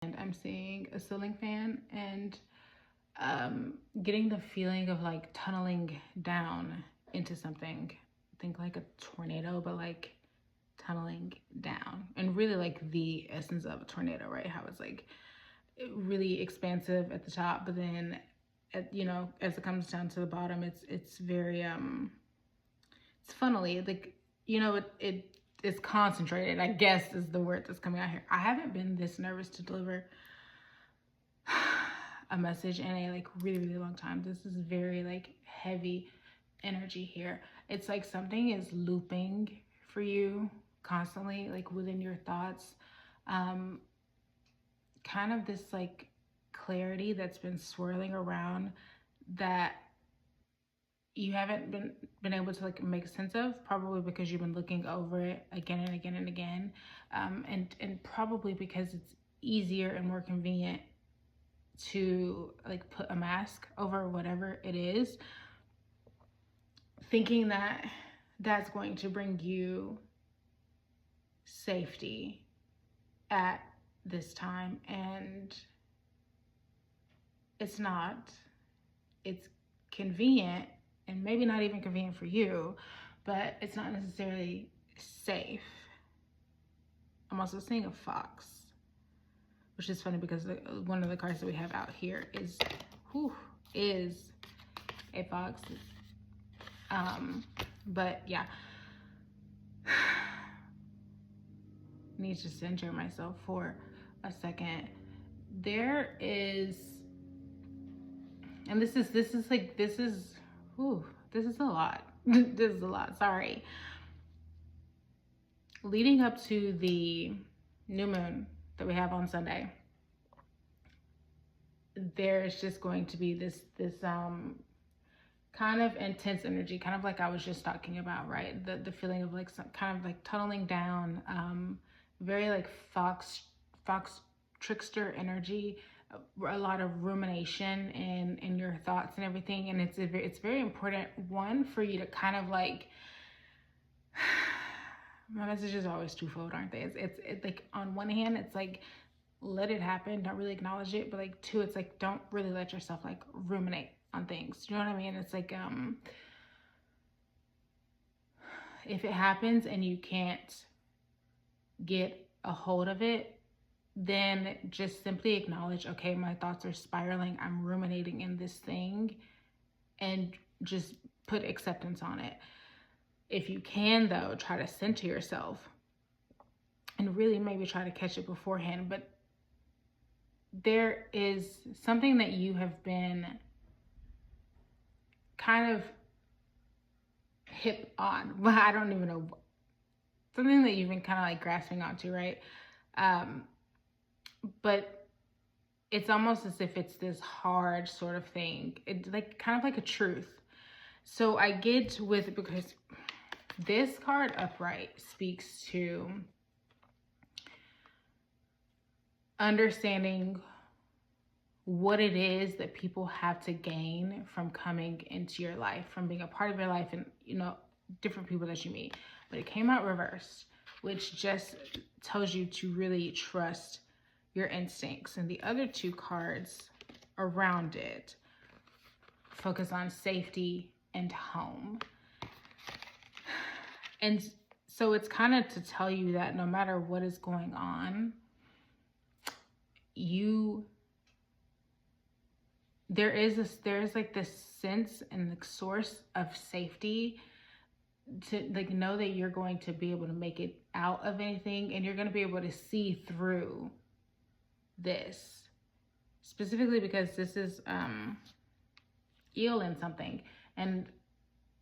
And I'm seeing a ceiling fan and getting the feeling of like tunneling down into something. Think like a tornado, but like tunneling down, and really like the essence of a tornado, right? How it's like really expansive at the top, but then as it comes down to the bottom, it's very it's funnily, like, it's concentrated, I guess is the word that's coming out here. I haven't been this nervous to deliver a message in a like really, really long time. This is very like heavy energy here. It's like something is looping for you constantly, like within your thoughts. Kind of this like clarity that's been swirling around that you haven't been able to like make sense of, probably because you've been looking over it again and again and again, and probably because it's easier and more convenient to like put a mask over whatever it is, thinking that that's going to bring you safety at this time, and it's not. It's convenient, and maybe not even convenient for you, but it's not necessarily safe. I'm also seeing a fox, which is funny because one of the cards that we have out here is a fox. But yeah, need to center myself for a second. There is, and this is a lot. This is a lot. Sorry. Leading up to the new moon that we have on Sunday, there's just going to be this kind of intense energy, kind of like I was just talking about, right? The feeling of like some kind of like tunneling down, very like fox trickster energy, a lot of rumination in your thoughts and everything. And it's very important, one, for you to kind of like, my messages are always twofold, aren't they? It's like, on one hand, it's like, let it happen, don't really acknowledge it, but like two, it's like, don't really let yourself like ruminate on things. You know what I mean? It's like, if it happens and you can't get a hold of it, then just simply acknowledge, okay, my thoughts are spiraling, I'm ruminating in this thing, and just put acceptance on it. If you can, though, try to center yourself and really maybe try to catch it beforehand. But there is something that you have been kind of hip on, but I don't even know, something that you've been kind of like grasping onto, right? But it's almost as if it's this hard sort of thing. It's like kind of like a truth. So I get with, because this card upright speaks to understanding what it is that people have to gain from coming into your life, from being a part of your life, and different people that you meet. But it came out reversed, which just tells you to really trust your instincts. And the other two cards around it focus on safety and home. And so it's kind of to tell you that no matter what is going on, there is like this sense and the source of safety to like know that you're going to be able to make it out of anything, and you're going to be able to see through this, specifically because this is eel in something. And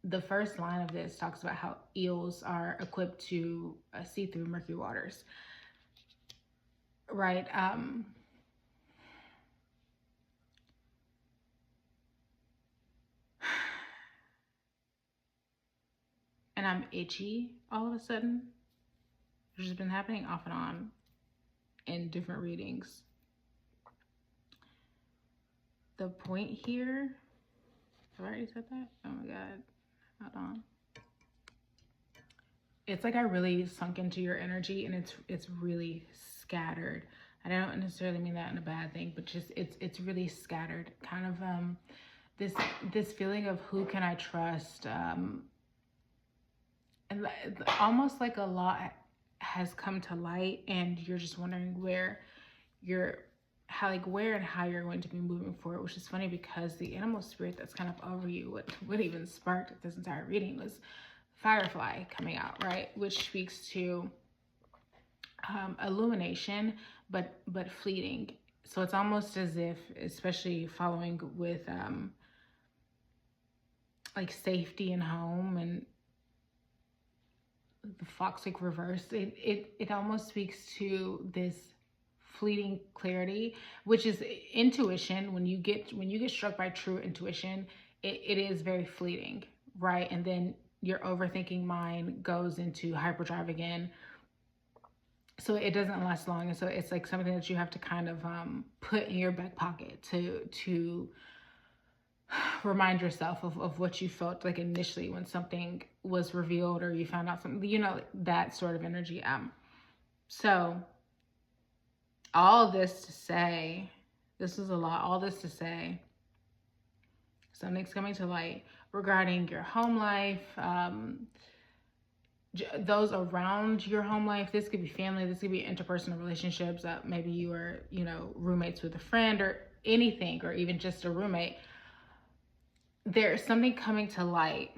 the first line of this talks about how eels are equipped to see through murky waters, right? And I'm itchy all of a sudden, which has been happening off and on in different readings. The point here, have I already said that? Oh my God, hold on. It's like I really sunk into your energy, and it's really scattered. I don't necessarily mean that in a bad thing, but just it's really scattered. Kind of this this feeling of who can I trust, and almost like a lot has come to light, and you're just wondering where you're how like where and how you're going to be moving forward, which is funny because the animal spirit that's kind of over you, what even sparked this entire reading was firefly coming out, right? Which speaks to illumination, but fleeting. So it's almost as if, especially following with like safety and home and the fox like reverse, it almost speaks to this fleeting clarity, which is intuition. When you get struck by true intuition, it is very fleeting, right? And then your overthinking mind goes into hyperdrive again, so it doesn't last long. And so it's like something that you have to kind of put in your back pocket to remind yourself of what you felt like initially when something was revealed or you found out something, you know, that sort of energy. So all this to say, this is a lot, all this to say, something's coming to light regarding your home life, those around your home life. This could be family, this could be interpersonal relationships. Maybe you are, you know, roommates with a friend or anything, or even just a roommate. There's something coming to light.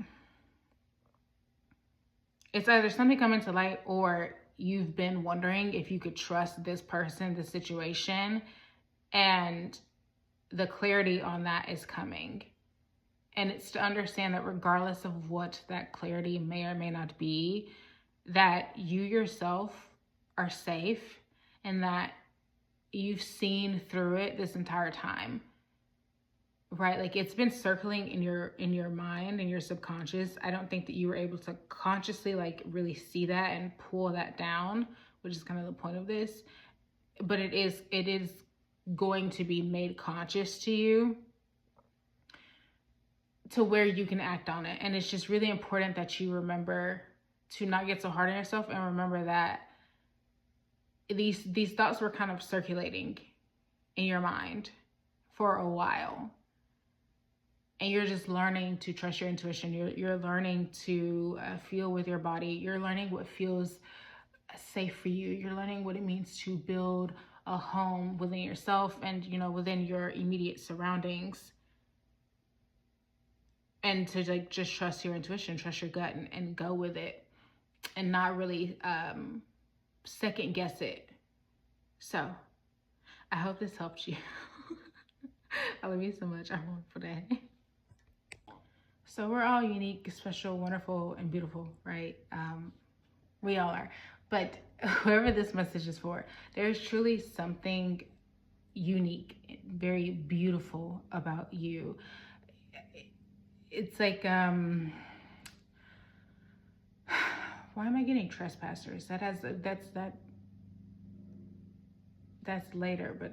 It's either something coming to light, or you've been wondering if you could trust this person, this situation, and the clarity on that is coming. And it's to understand that regardless of what that clarity may or may not be, that you yourself are safe and that you've seen through it this entire time, right? Like it's been circling in your mind and your subconscious. I don't think that you were able to consciously like really see that and pull that down, which is kind of the point of this. But it is going to be made conscious to you, to where you can act on it. And it's just really important that you remember to not get so hard on yourself, and remember that these thoughts were kind of circulating in your mind for a while. And you're just learning to trust your intuition. You're learning to feel with your body. You're learning what feels safe for you. You're learning what it means to build a home within yourself and, you know, within your immediate surroundings. And to like just trust your intuition, trust your gut, and go with it, and not really second guess it. So I hope this helped you. I love you so much. I'm on for that. So we're all unique, special, wonderful, and beautiful, right? We all are. But whoever this message is for, there's truly something unique, very beautiful about you. It's like, why am I getting trespassers? That's later, but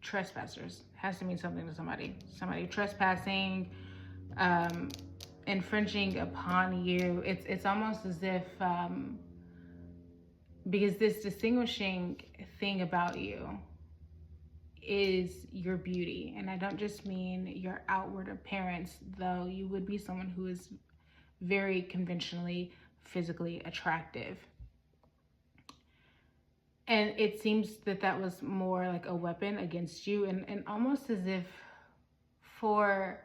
trespassers has to mean something to somebody. Somebody trespassing, infringing upon you. It's almost as if, because this distinguishing thing about you is your beauty. And I don't just mean your outward appearance, though you would be someone who is very conventionally physically attractive. And it seems that was more like a weapon against you, and almost as if for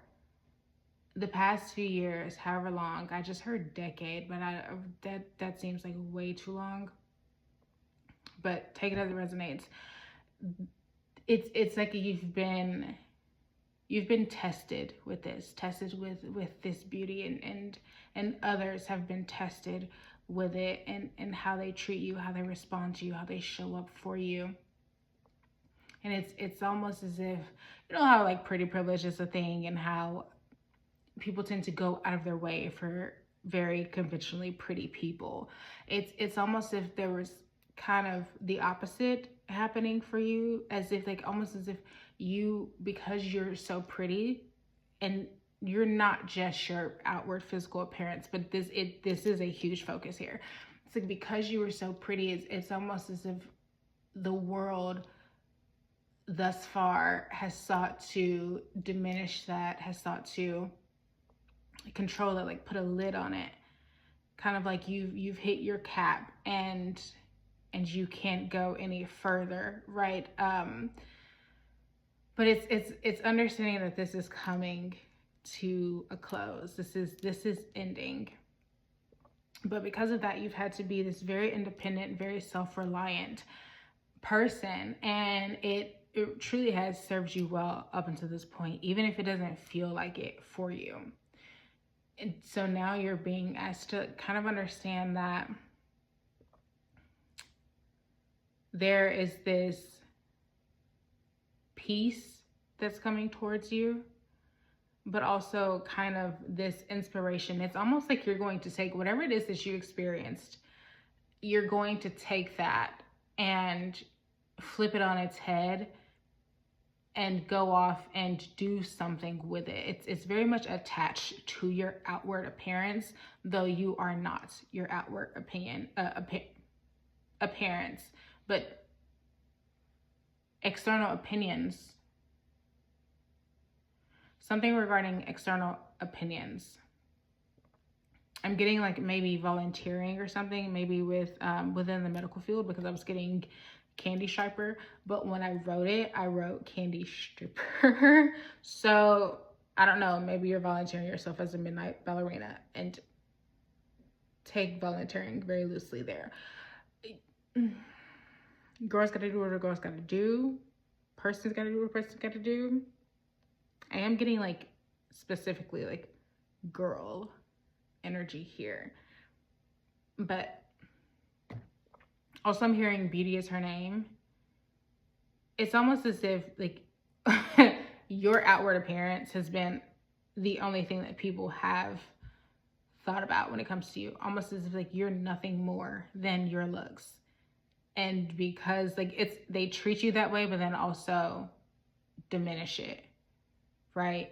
the past few years, however long, I just heard decade, but that seems like way too long. But take it as it resonates. It's like you've been tested with this, with this beauty, and others have been tested with it, and how they treat you, how they respond to you, how they show up for you. And it's almost as if, you know how like pretty privilege is a thing, and how people tend to go out of their way for very conventionally pretty people. It's almost as if there was kind of the opposite happening for you, as if like almost as if you, because you're so pretty, and you're not just your outward physical appearance, but this is a huge focus here. It's like because you were so pretty, it's almost as if the world thus far has sought to diminish that, has sought to control it, like put a lid on it, kind of like you've hit your cap, and you can't go any further, right? But it's understanding that this is coming to a close. This is ending. But because of that, you've had to be this very independent, very self-reliant person, and it truly has served you well up until this point, even if it doesn't feel like it for you. And so now you're being asked to kind of understand that there is this peace that's coming towards you, but also kind of this inspiration. It's almost like you're going to take whatever it is that you experienced, you're going to take that and flip it on its head and go off and do something with it. It's very much attached to your outward appearance, though you are not your outward appearance, but external opinions. Something regarding external opinions. I'm getting like maybe volunteering or something, maybe with within the medical field, because I was getting candy striper, but when I wrote candy stripper. So I don't know, maybe you're volunteering yourself as a midnight ballerina, and take volunteering very loosely there. Girls gotta do what a girl's gotta do. Person's gotta do what a person's gotta do. I am getting like specifically like girl energy here. But also I'm hearing beauty is her name. It's almost as if like your outward appearance has been the only thing that people have thought about when it comes to you. Almost as if like you're nothing more than your looks. And because like they treat you that way, but then also diminish it, right?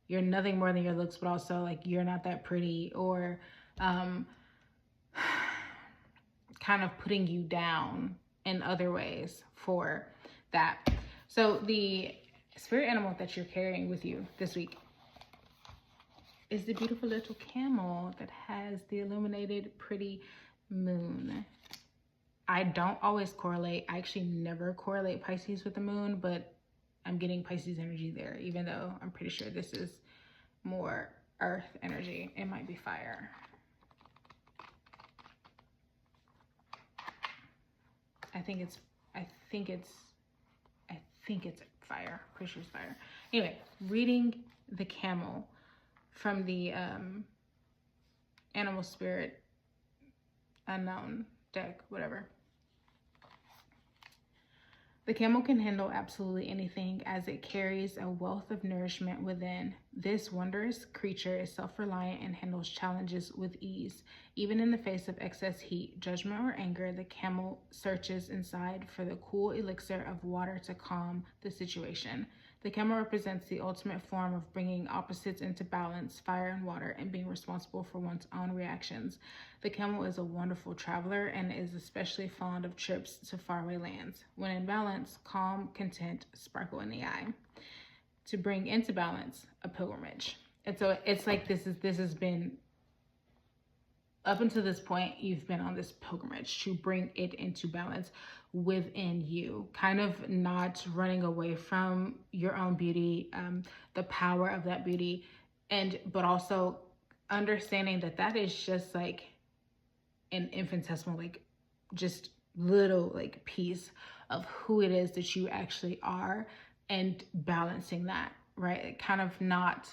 You're nothing more than your looks, but also like you're not that pretty, or kind of putting you down in other ways for that. So the spirit animal that you're carrying with you this week is the beautiful little camel that has the illuminated pretty moon. I don't always correlate. I actually never correlate Pisces with the moon, but I'm getting Pisces energy there, even though I'm pretty sure this is more earth energy. It might be fire. I think it's fire. Pretty sure it's fire. Anyway, reading the camel from the animal spirit unknown deck, whatever. The camel can handle absolutely anything, as it carries a wealth of nourishment within. This wondrous creature is self-reliant and handles challenges with ease. Even in the face of excess heat, judgment, or anger, the camel searches inside for the cool elixir of water to calm the situation. The camel represents the ultimate form of bringing opposites into balance, fire and water, and being responsible for one's own reactions. The camel is a wonderful traveler and is especially fond of trips to faraway lands. When in balance, calm, content, sparkle in the eye. To bring into balance, a pilgrimage. And so it's like this has been, up until this point, you've been on this pilgrimage to bring it into balance within you, kind of not running away from your own beauty, the power of that beauty, but also understanding that is just like an infinitesimal, like just little like piece of who it is that you actually are, and balancing that, right? Kind of not,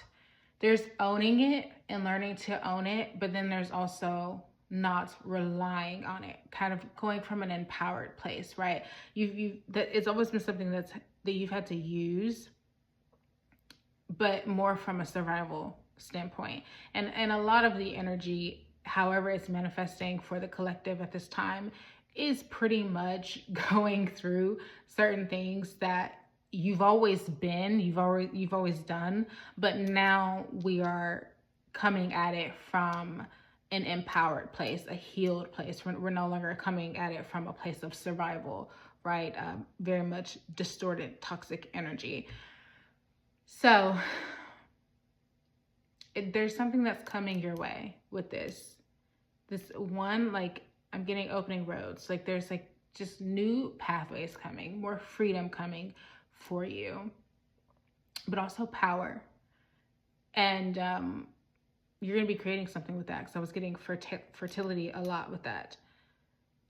there's owning it and learning to own it, but then there's also not relying on it, kind of going from an empowered place, right? It's always been something that you've had to use, but more from a survival standpoint. And a lot of the energy, however it's manifesting for the collective at this time, is pretty much going through certain things that you've always done, but now we are coming at it from an empowered place, a healed place. We're no longer coming at it from a place of survival right? Very much distorted, toxic energy. So there's something that's coming your way with this. This one, like, I'm getting opening roads. Like, there's like just new pathways coming, more freedom coming for you, but also power. And you're going to be creating something with that, because I was getting fertility a lot with that.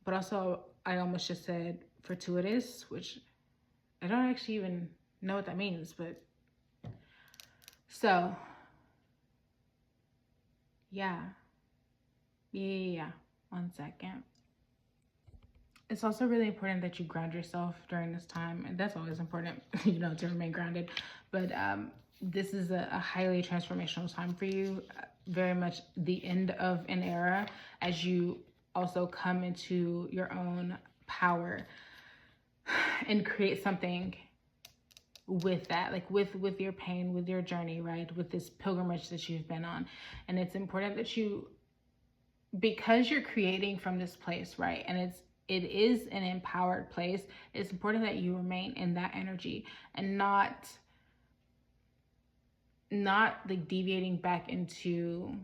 But also, I almost just said fortuitous, which I don't actually even know what that means. But so, yeah. 1 second. It's also really important that you ground yourself during this time, and that's always important, to remain grounded. But this is a highly transformational time for you, very much the end of an era, as you also come into your own power and create something with that, like with your pain, with your journey, right? With this pilgrimage that you've been on. And it's important that you, because you're creating from this place, right? And it is an empowered place. It's important that you remain in that energy and not like deviating back into,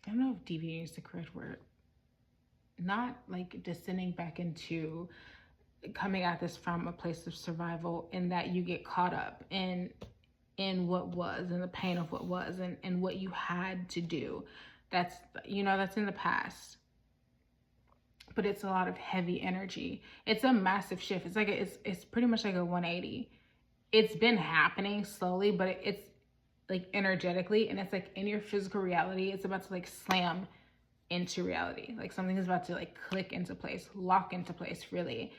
I don't know if deviating is the correct word, not like descending back into coming at this from a place of survival, in that you get caught up in what was, and the pain of what was, and what you had to do. That's in the past. But it's a lot of heavy energy. It's a massive shift. It's like it's pretty much like a 180. It's been happening slowly, but it's like energetically, and it's like in your physical reality, it's about to like slam into reality. Like something is about to like click into place, lock into place, really.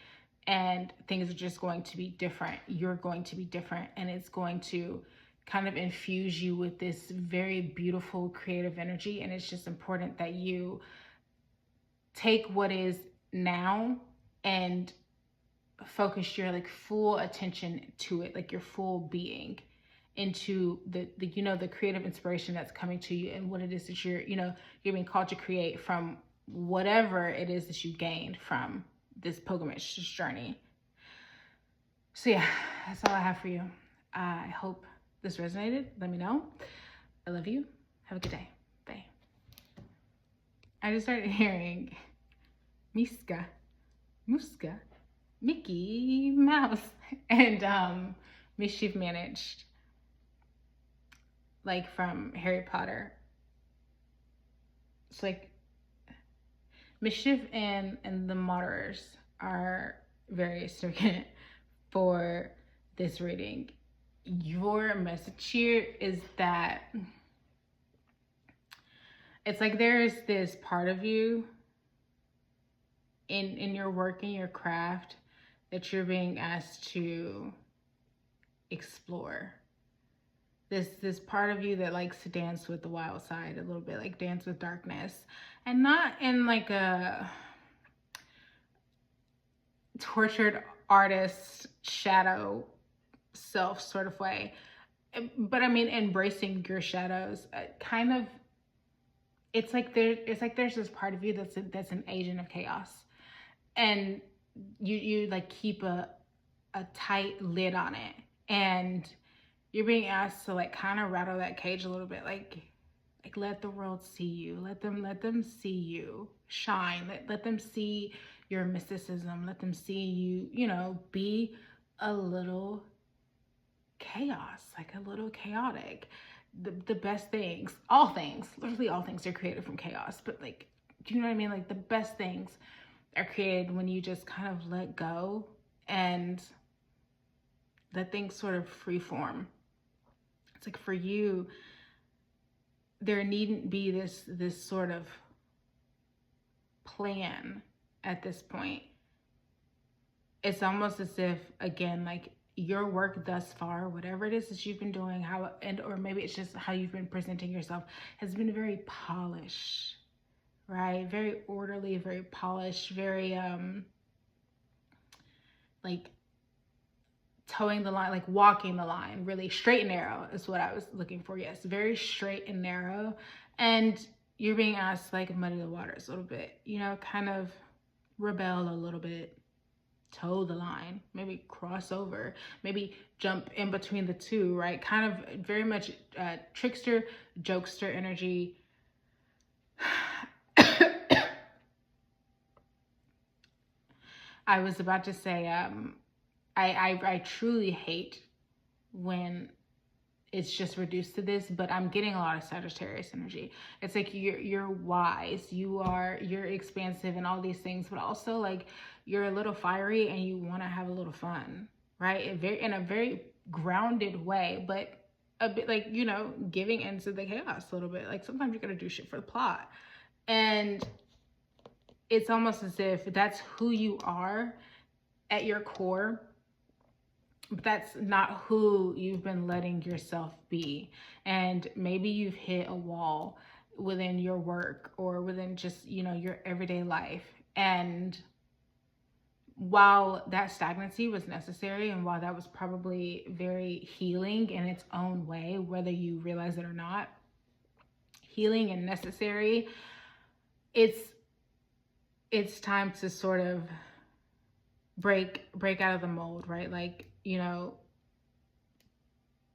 And things are just going to be different. You're going to be different, and it's going to kind of infuse you with this very beautiful creative energy. And it's just important that you take what is now and focus your like full attention to it, like your full being, into the creative inspiration that's coming to you, and what it is that you're being called to create from whatever it is that you gained from this pilgrimage, this journey. So yeah, that's all I have for you. I hope this resonated. Let me know. I love you. Have a good day. Bye. I just started hearing Muska, Mickey Mouse, and Mischief Managed, like from Harry Potter. It's like Mischief and the Marauders are very significant for this reading. Your message here is that it's like there's this part of you in your work, in your craft, that you're being asked to explore. This part of you that likes to dance with the wild side a little bit, like dance with darkness, and not in like a tortured artist shadow self sort of way, but I mean embracing your shadows. Kind of, it's like there's this part of you that's an agent of chaos, and you like keep a tight lid on it, and you're being asked to like kind of rattle that cage a little bit, like let the world see you, let them see you shine, let them see your mysticism, let them see you, be a little chaos, like a little chaotic. The best things, literally all things are created from chaos, but like, do you know what I mean? Like the best things are created when you just kind of let go and let things sort of free form. It's like for you, there needn't be this sort of plan at this point. It's almost as if, again, like your work thus far, whatever it is that you've been doing, or maybe it's just how you've been presenting yourself, has been very polished, right? Very orderly, very polished, very like towing the line, like walking the line, really straight and narrow is what I was looking for. Yes, very straight and narrow. And you're being asked to like muddy the waters a little bit, kind of rebel a little bit, toe the line, maybe cross over, maybe jump in between the two, right? Kind of very much trickster, jokester energy. I was about to say, I truly hate when it's just reduced to this, but I'm getting a lot of Sagittarius energy. It's like you're wise, you're expansive and all these things, but also like you're a little fiery and you want to have a little fun, right? In a very grounded way, but a bit like, you know, giving into the chaos a little bit. Like sometimes you're gonna do shit for the plot, and it's almost as if that's who you are at your core, but that's not who you've been letting yourself be. And maybe you've hit a wall within your work or within just, you know, your everyday life. And while that stagnancy was necessary and while that was probably very healing in its own way, whether you realize it or not, healing and necessary, it's time to sort of break out of the mold, right? Like, you know,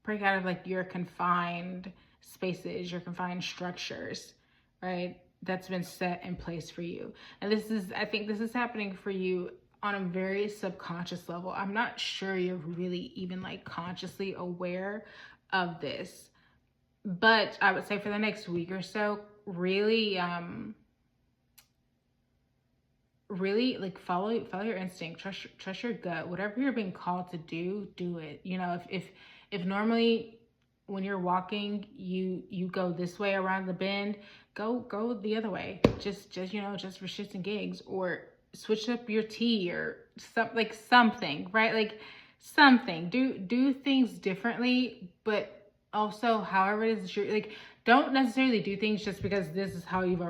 break out of like your confined spaces, your confined structures, right? That's been set in place for you. And I think this is happening for you on a very subconscious level. I'm not sure you're really even like consciously aware of this, but I would say for the next week or so, really like follow your instinct, trust your gut. Whatever you're being called to do it. You know, if normally when you're walking you go this way around the bend, go the other way, just you know, just for shits and gigs, or switch up your tea or something, right? Like something, do things differently, but also however it is that you're like, don't necessarily do things just because this is how you've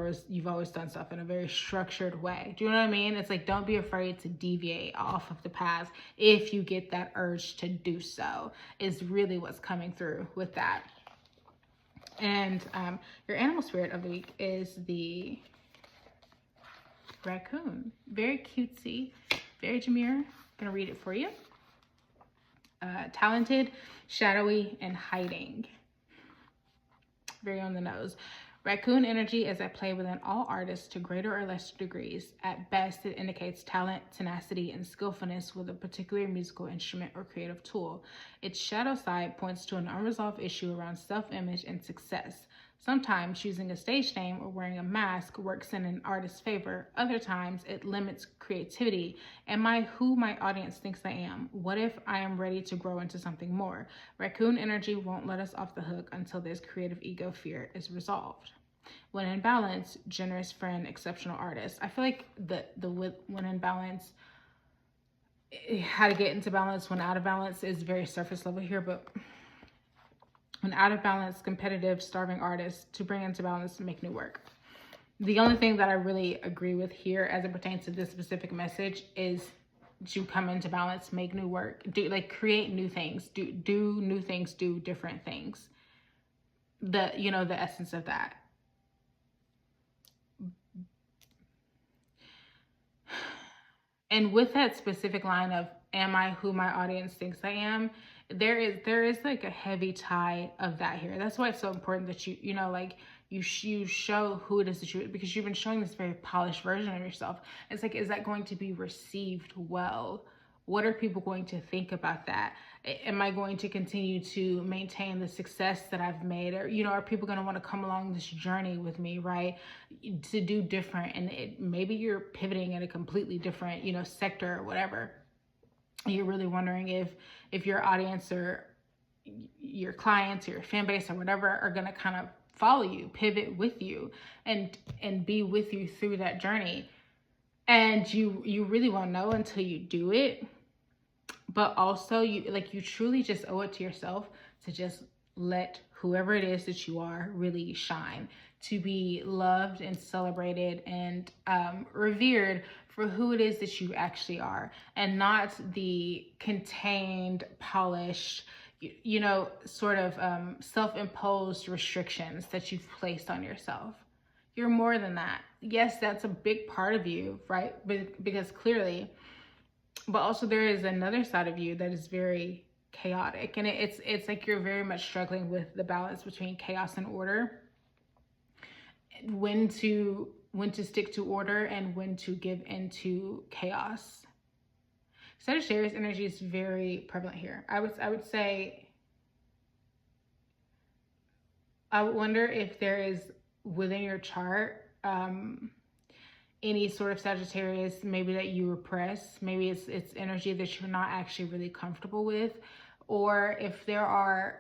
always done stuff in a very structured way. Do you know what I mean? It's like, don't be afraid to deviate off of the path if you get that urge to do so, is really what's coming through with that. And your animal spirit of the week is the racoon. Very cutesy, very Jameer. I'm gonna read it for you. Talented, shadowy, and hiding. Very on the nose. Racoon energy is at play within all artists to greater or lesser degrees. At best, it indicates talent, tenacity, and skillfulness with a particular musical instrument or creative tool. Its shadow side points to an unresolved issue around self-image and success. Sometimes choosing a stage name or wearing a mask works in an artist's favor. Other times, it limits creativity. Am I who my audience thinks I am? What if I am ready to grow into something more? Racoon energy won't let us off the hook until this creative ego fear is resolved. When in balance, generous friend, exceptional artist. I feel like when in balance, how to get into balance when out of balance is very surface level here, but when out of balance, competitive, starving artists to bring into balance to make new work. The only thing that I really agree with here as it pertains to this specific message is to come into balance, make new work, create new things, do new things, do different things. The essence of that. And with that specific line of, am I who my audience thinks I am? There is like a heavy tie of that here. That's why it's so important that you show who it is that you, because you've been showing this very polished version of yourself. It's like, is that going to be received well? What are people going to think about that? Am I going to continue to maintain the success that I've made? Or, are people going to want to come along this journey with me, right? To do different. And maybe you're pivoting in a completely different, sector or whatever. You're really wondering if your audience or your clients or your fan base or whatever are going to kind of follow you, pivot with you, and be with you through that journey. And you really won't know until you do it. But also you truly just owe it to yourself to just let whoever it is that you are really shine, to be loved and celebrated and revered for who it is that you actually are, and not the contained, polished, sort of self-imposed restrictions that you've placed on yourself. You're more than that. Yes, that's a big part of you, right? Because clearly, but also there is another side of you that is very chaotic, and it's like you're very much struggling with the balance between chaos and order. When to stick to order and when to give into chaos. Sagittarius energy is very prevalent here. I would say, I would wonder if there is within your chart any sort of Sagittarius maybe that you repress. Maybe it's energy that you're not actually really comfortable with, or if there are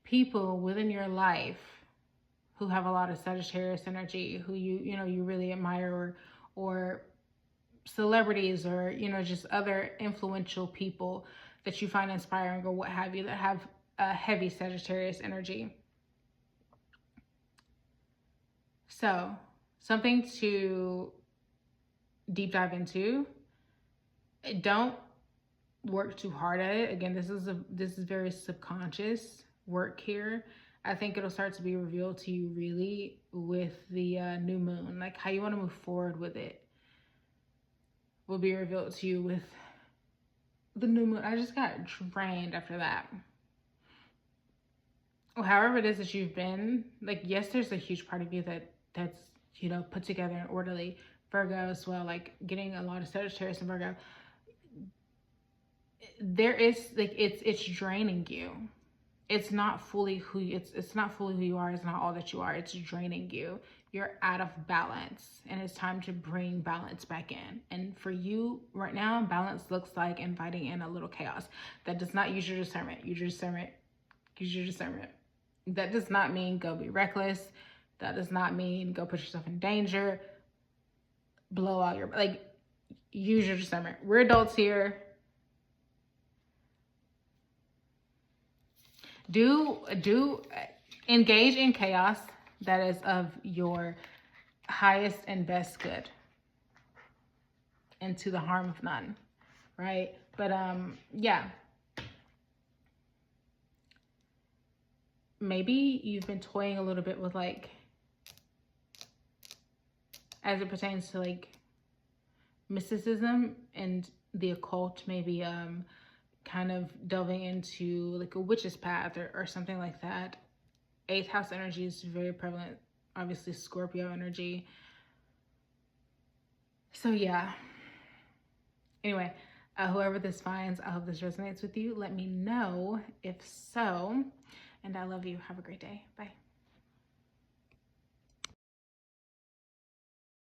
people within your life who have a lot of Sagittarius energy, who you really admire, or celebrities, or just other influential people that you find inspiring or what have you, that have a heavy Sagittarius energy. So something to deep dive into. Don't work too hard at it. Again, this is very subconscious work here. I think it'll start to be revealed to you really with the new moon, like how you want to move forward with it will be revealed to you with the new moon. I just got drained after that. Well, however it is that you've been, like, yes, there's a huge part of you that's put together and orderly. Virgo as well, like getting a lot of Sagittarius and Virgo. There is like it's draining you. It's not fully who it's not fully who you are. It's not all that you are. It's draining you. You're out of balance, and it's time to bring balance back in. And for you right now, balance looks like inviting in a little chaos. That does not use your discernment. Use your discernment. Use your discernment. That does not mean go be reckless. That does not mean go put yourself in danger. Blow out your, like, use your discernment. We're adults here. Do engage in chaos that is of your highest and best good, and to the harm of none, right? But yeah, maybe you've been toying a little bit with, like, as it pertains to like mysticism and the occult, maybe kind of delving into like a witch's path or something like that. 8th house energy is very prevalent, obviously Scorpio energy. So yeah, anyway, whoever this finds, I hope this resonates with you. Let me know if so, and I love you. Have a great day. Bye.